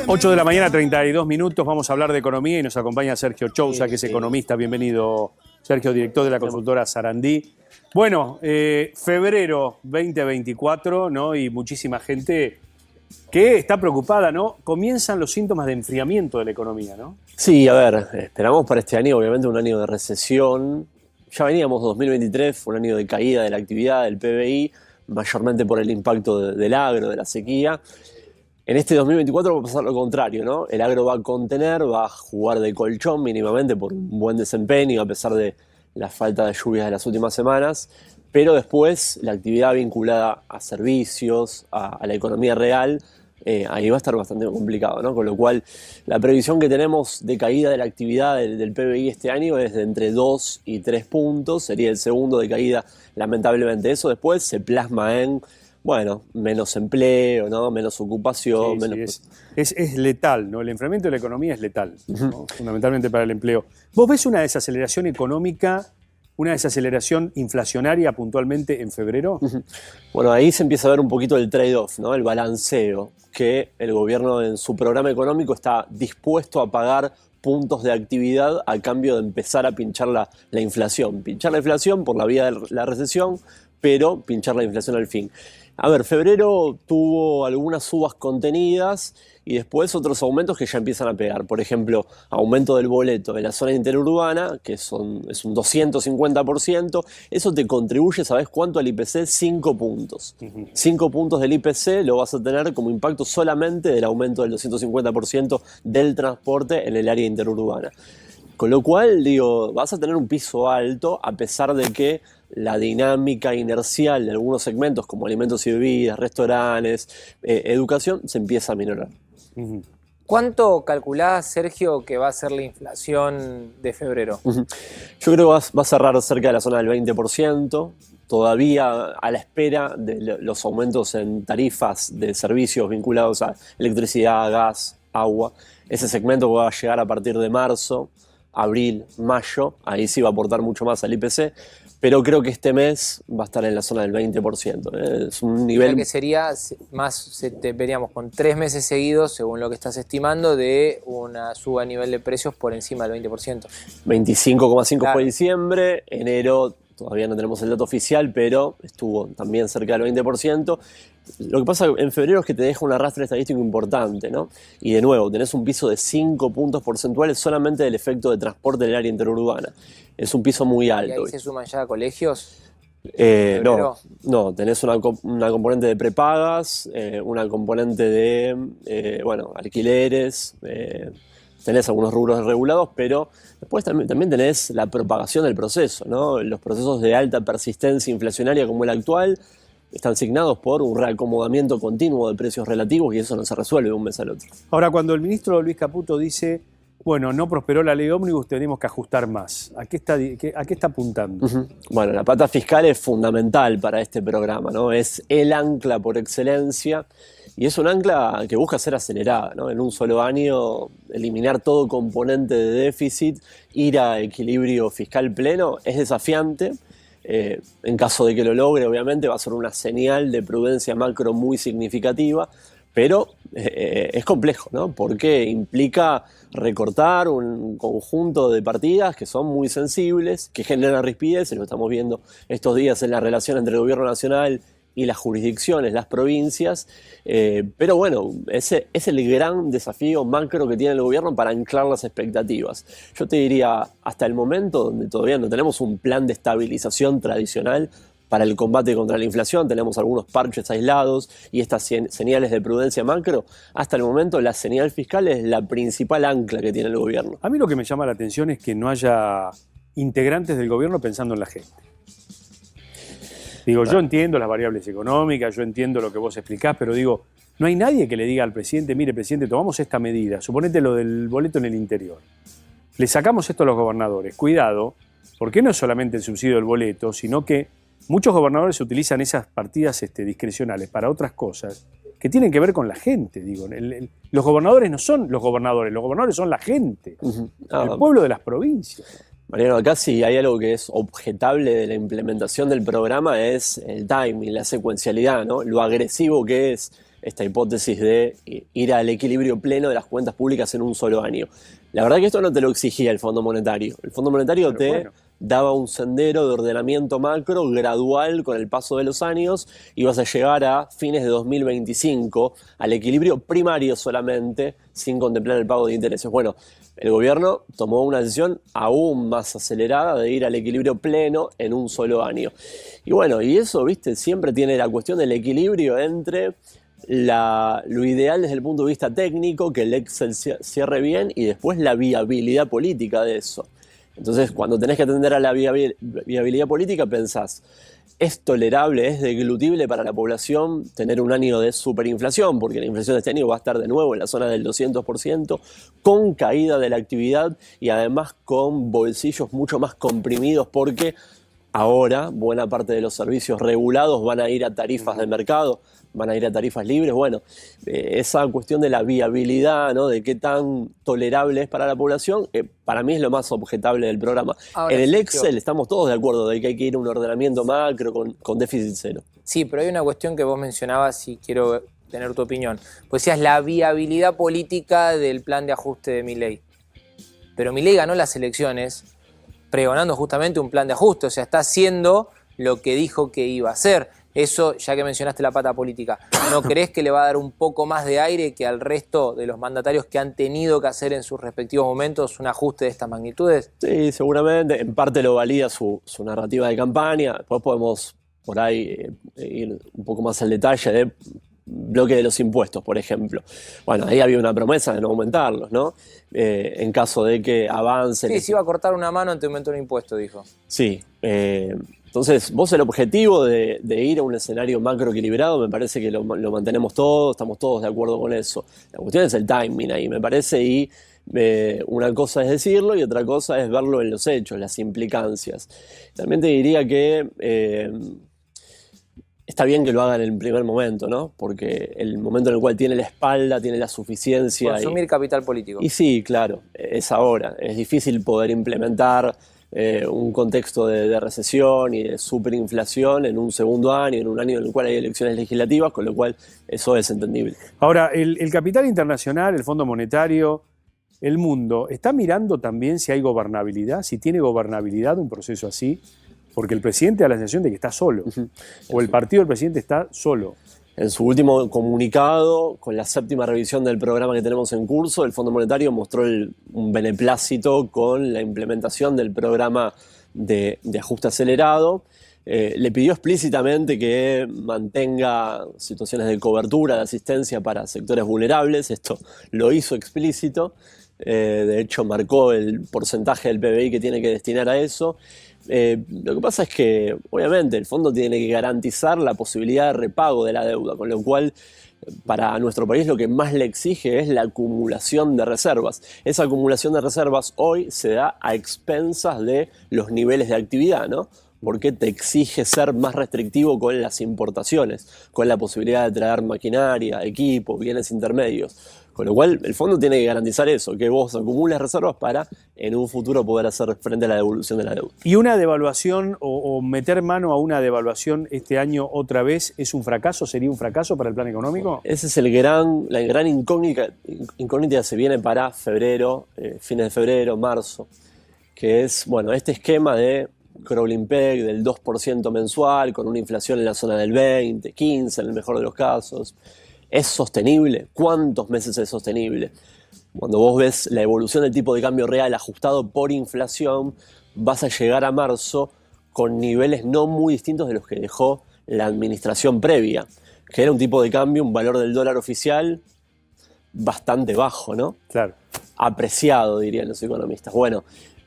8 de la mañana, 32 minutos. Vamos a hablar de economía y nos acompaña Sergio Chousa, que es economista. Bienvenido, Sergio, director de la consultora Sarandí. Bueno, febrero 2024, ¿no? Y muchísima gente que está preocupada, ¿no? Comienzan los síntomas de enfriamiento de la economía, ¿no? Sí, a ver, esperamos para este año, obviamente, un año de recesión. Ya veníamos, 2023 fue un año de caída de la actividad del PBI, mayormente por el impacto del agro, de la sequía. En este 2024 va a pasar lo contrario, ¿no? El agro va a contener, va a jugar de colchón mínimamente por un buen desempeño, a pesar de la falta de lluvias de las últimas semanas, pero después la actividad vinculada a servicios, a la economía real, ahí va a estar bastante complicado, ¿no? Con lo cual, la previsión que tenemos de caída de la actividad del PBI este año es de entre 2 y 3 puntos, sería el segundo de caída, lamentablemente. Eso después se plasma en, bueno, menos empleo, ¿no? Menos ocupación. Sí, menos... sí, es letal, ¿no? El enfriamiento de la economía es letal, ¿no? Fundamentalmente para el empleo. ¿Vos ves una desaceleración económica, una desaceleración inflacionaria puntualmente en febrero? Bueno, ahí se empieza a ver un poquito el trade-off, ¿no? El balanceo, que el gobierno en su programa económico está dispuesto a pagar puntos de actividad a cambio de empezar a pinchar la inflación. Pinchar la inflación por la vía de la recesión, pero pinchar la inflación al fin. A ver, febrero tuvo algunas subas contenidas y después otros aumentos que ya empiezan a pegar. Por ejemplo, aumento del boleto de la zona interurbana, que es un 250%. Eso te contribuye, ¿sabes cuánto al IPC? 5 puntos. 5 puntos del IPC lo vas a tener como impacto solamente del aumento del 250% del transporte en el área interurbana. Con lo cual, digo, vas a tener un piso alto a pesar de que la dinámica inercial de algunos segmentos como alimentos y bebidas, restaurantes, educación, se empieza a minorar. ¿Cuánto calculás, Sergio, que va a ser la inflación de febrero? Yo creo que va a cerrar cerca de la zona del 20%, todavía a la espera de los aumentos en tarifas de servicios vinculados a electricidad, gas, agua. Ese segmento va a llegar a partir de marzo, abril, mayo, ahí sí va a aportar mucho más al IPC, pero creo que este mes va a estar en la zona del 20%. Es un nivel... O sea que sería más, veríamos con 3 meses seguidos, según lo que estás estimando, de una suba a nivel de precios por encima del 20%. 25,5 claro. Fue diciembre, enero todavía no tenemos el dato oficial, pero estuvo también cerca del 20%. Lo que pasa en febrero es que te deja un arrastre estadístico importante, ¿no? Y de nuevo, tenés un piso de 5 puntos porcentuales solamente del efecto de transporte del área interurbana. Es un piso muy alto. ¿Y ahí se suman ya colegios? No, tenés una componente de prepagas, una componente de alquileres, tenés algunos rubros regulados, pero después también tenés la propagación del proceso, ¿no? Los procesos de alta persistencia inflacionaria como el actual están signados por un reacomodamiento continuo de precios relativos y eso no se resuelve de un mes al otro. Ahora, cuando el ministro Luis Caputo dice, bueno, no prosperó la ley ómnibus, tenemos que ajustar más, ¿a qué está apuntando? Bueno, la pata fiscal es fundamental para este programa, ¿no? Es el ancla por excelencia y es un ancla que busca ser acelerada, ¿no? En un solo año, eliminar todo componente de déficit, ir a equilibrio fiscal pleno, es desafiante. En caso de que lo logre, obviamente va a ser una señal de prudencia macro muy significativa, pero es complejo, ¿no? Porque implica recortar un conjunto de partidas que son muy sensibles, que generan rispidez, y lo estamos viendo estos días en la relación entre el gobierno nacional y las jurisdicciones, las provincias, pero bueno, ese es el gran desafío macro que tiene el gobierno para anclar las expectativas. Yo te diría, hasta el momento donde todavía no tenemos un plan de estabilización tradicional para el combate contra la inflación, tenemos algunos parches aislados y estas señales de prudencia macro, hasta el momento la señal fiscal es la principal ancla que tiene el gobierno. A mí lo que me llama la atención es que no haya integrantes del gobierno pensando en la gente. Digo, yo entiendo las variables económicas, yo entiendo lo que vos explicás, pero digo, no hay nadie que le diga al presidente, mire, presidente, tomamos esta medida, suponete lo del boleto en el interior. Le sacamos esto a los gobernadores. Cuidado, porque no es solamente el subsidio del boleto, sino que muchos gobernadores utilizan esas partidas discrecionales para otras cosas que tienen que ver con la gente. Digo, los gobernadores no son los gobernadores son la gente, el pueblo de las provincias. Mariano, acá sí hay algo que es objetable de la implementación del programa, es el timing, la secuencialidad, ¿no? Lo agresivo que es esta hipótesis de ir al equilibrio pleno de las cuentas públicas en un solo año. La verdad que esto no te lo exigía el Fondo Monetario. El Fondo Monetario daba un sendero de ordenamiento macro gradual con el paso de los años y vas a llegar a fines de 2025 al equilibrio primario solamente, sin contemplar el pago de intereses. Bueno, el gobierno tomó una decisión aún más acelerada de ir al equilibrio pleno en un solo año. Y bueno, y eso, viste, siempre tiene la cuestión del equilibrio entre lo ideal desde el punto de vista técnico, que el Excel cierre bien, y después la viabilidad política de eso. Entonces, cuando tenés que atender a la viabilidad política, pensás, ¿es tolerable, es deglutible para la población tener un año de superinflación? Porque la inflación de este año va a estar de nuevo en la zona del 200%, con caída de la actividad y además con bolsillos mucho más comprimidos, porque ahora buena parte de los servicios regulados van a ir a tarifas de mercado, van a ir a tarifas libres. Bueno, esa cuestión de la viabilidad, ¿no? De qué tan tolerable es para la población, para mí es lo más objetable del programa. Ahora, en el Excel estamos todos de acuerdo de que hay que ir a un ordenamiento macro con déficit cero. Sí, pero hay una cuestión que vos mencionabas y quiero tener tu opinión. Pues decías la viabilidad política del plan de ajuste de Milei. Pero Milei ganó las elecciones pregonando justamente un plan de ajuste, o sea, está haciendo lo que dijo que iba a hacer. Eso, ya que mencionaste la pata política, ¿no crees que le va a dar un poco más de aire que al resto de los mandatarios que han tenido que hacer en sus respectivos momentos un ajuste de estas magnitudes? Sí, seguramente. En parte lo valida su narrativa de campaña. Después podemos por ahí ir un poco más al detalle de bloque de los impuestos, por ejemplo. Bueno, ahí había una promesa de no aumentarlos, ¿no? En caso de que avancen. Sí, si iba a cortar una mano, te aumentó un impuesto, dijo. Sí. Entonces, vos el objetivo de ir a un escenario macro equilibrado, me parece que lo mantenemos todos, estamos todos de acuerdo con eso. La cuestión es el timing ahí, me parece, y una cosa es decirlo y otra cosa es verlo en los hechos, las implicancias. También te diría que está bien que lo hagan en el primer momento, ¿no? Porque el momento en el cual tiene la espalda, tiene la suficiencia. Consumir capital político. Y sí, claro, es ahora. Es difícil poder implementar un contexto de recesión y de superinflación en un segundo año, en un año en el cual hay elecciones legislativas, con lo cual eso es entendible. Ahora, el capital internacional, el Fondo Monetario, el mundo, ¿está mirando también si hay gobernabilidad, si tiene gobernabilidad un proceso así? Porque el presidente da la sensación de que está solo, o el partido del presidente está solo. En su último comunicado, con la 7ª revisión del programa que tenemos en curso, el Fondo Monetario mostró un beneplácito con la implementación del programa de ajuste acelerado. Le pidió explícitamente que mantenga situaciones de cobertura, de asistencia para sectores vulnerables. Esto lo hizo explícito. De hecho, marcó el porcentaje del PBI que tiene que destinar a eso. Lo que pasa es que, obviamente, el fondo tiene que garantizar la posibilidad de repago de la deuda, con lo cual, para nuestro país lo que más le exige es la acumulación de reservas. Esa acumulación de reservas hoy se da a expensas de los niveles de actividad, ¿no? Porque te exige ser más restrictivo con las importaciones, con la posibilidad de traer maquinaria, equipo, bienes intermedios. Con lo cual, el fondo tiene que garantizar eso, que vos acumules reservas para en un futuro poder hacer frente a la devolución de la deuda. ¿Y una devaluación o meter mano a una devaluación este año otra vez es un fracaso? ¿Sería un fracaso para el plan económico? Ese es la gran incógnita se viene para febrero, fines de febrero, marzo, que es, bueno, este esquema de crawling peg del 2% mensual, con una inflación en la zona del 20, 15 en el mejor de los casos. ¿Es sostenible? ¿Cuántos meses es sostenible? Cuando vos ves la evolución del tipo de cambio real ajustado por inflación, vas a llegar a marzo con niveles no muy distintos de los que dejó la administración previa, que era un tipo de cambio, un valor del dólar oficial bastante bajo, ¿no? Claro. Apreciado, dirían los economistas. Bueno,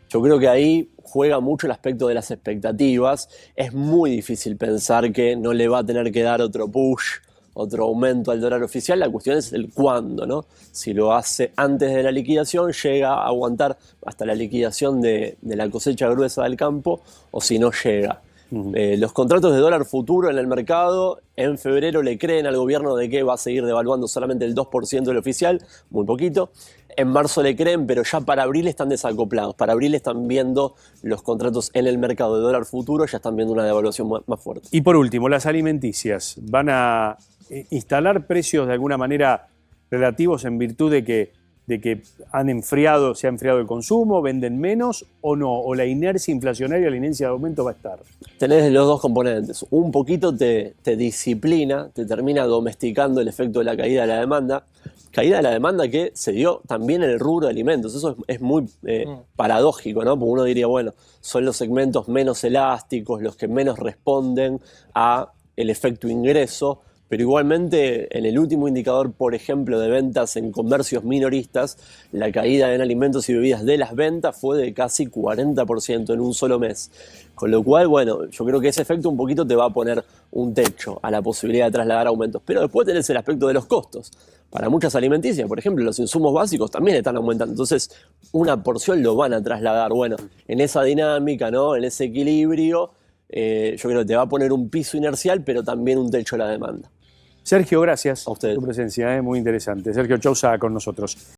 yo creo que ahí juega mucho el aspecto de las expectativas. Es muy difícil pensar que no le va a tener que dar otro push, otro aumento al dólar oficial. La cuestión es el cuándo, ¿no? Si lo hace antes de la liquidación, llega a aguantar hasta la liquidación de la cosecha gruesa del campo, o si no llega. Los contratos de dólar futuro en el mercado en febrero le creen al gobierno de que va a seguir devaluando solamente el 2% del oficial, muy poquito. En marzo le creen, pero ya para abril están desacoplados. Para abril están viendo los contratos en el mercado de dólar futuro, ya están viendo una devaluación más fuerte. Y por último, las alimenticias van a instalar precios de alguna manera relativos en virtud de que se ha enfriado el consumo, venden menos o no, o la inercia inflacionaria, la inercia de aumento va a estar. Tenés los dos componentes. Un poquito te disciplina, te termina domesticando el efecto de la caída de la demanda. Caída de la demanda que se dio también en el rubro de alimentos. Eso es muy paradójico, ¿no? Porque uno diría, bueno, son los segmentos menos elásticos, los que menos responden a el efecto ingreso, pero igualmente en el último indicador, por ejemplo, de ventas en comercios minoristas, la caída en alimentos y bebidas de las ventas fue de casi 40% en un solo mes. Con lo cual, bueno, yo creo que ese efecto un poquito te va a poner un techo a la posibilidad de trasladar aumentos. Pero después tenés el aspecto de los costos. Para muchas alimenticias, por ejemplo, los insumos básicos también están aumentando. Entonces, una porción lo van a trasladar. Bueno, en esa dinámica, ¿no? En ese equilibrio, yo creo que te va a poner un piso inercial, pero también un techo a la demanda. Sergio, gracias A ustedes. por tu presencia, muy interesante. Sergio Chauza con nosotros.